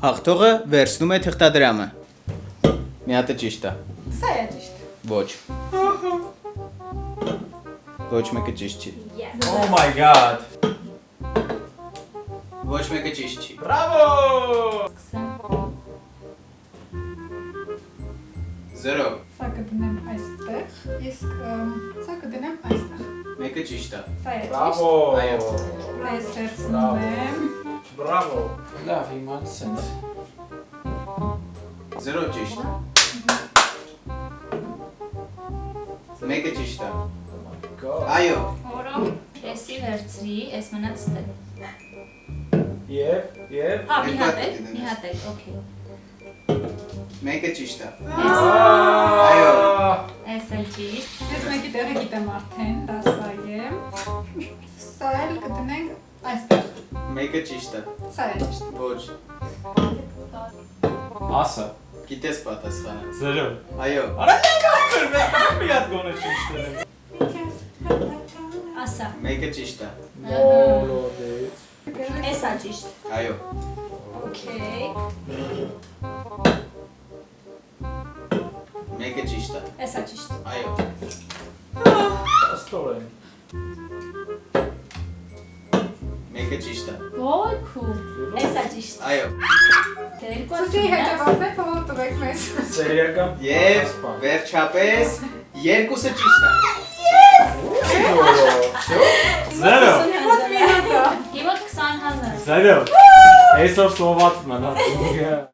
Հաղթողը վերցնում է թղթադրամը։ Մի հատ ճիշտ է։ Սա է ճիշտ։ Ոչ։ Ոչ մեկը ճիշտ չի։ Oh my god. Ոչ մեկը ճիշտ չի։ Bravo. 0։ Սա կդնեմ այստեղ, իսկ սա կդնեմ այստեղ։ Մեկը ճիշտ է։ Սա է ճիշտ։ Bravo. Այո։ Այս վերցնում եմ։ Bravo. Լավ, հիմա սենց։ 0 ճիշտ։ Մեկը ճիշտ է։ Go. Այո։ Որո էսի վերցրի, էս մնաց ստեղ։ Եվ Հա, մի հատ է, օքեյ։ Մեկը ճիշտ է։ Այո։ Էս էլ ճիշտ։ Ես մեկի տեղը գիտեմ արդեն, դա սա է։ Սա էլ կդնենք այստեղ։ Մեկը ճիշտ է։ Սա է ճիշտ։ Ոչ։ Ասա։ Գիտես պատասխանը։ 0։ Այո։ Արա կապեր, մի հատ գոնե ճիշտ է։ Ասա։ Մեկը ճիշտ է։ Մոլոդեց։ Էսա ճիշտ։ Այո։ Okay։ Մեկը ճիշտ է։ Էսա ճիշտ։ Այո։ Աստորեն։ Մեկը ճիշտ է։ Ոյ քուլ։ Էսա ճիշտ։ Այո։ Երկու Սուսի հետևաններ փողոք տվեք մեզ։ Սերիական։ Եվ վերջապես երկուսը ճիշտ է։ 0։ Մոտ մի հատ է։ Հիմա 20000։ 0։ Այսօր սոված մնաց։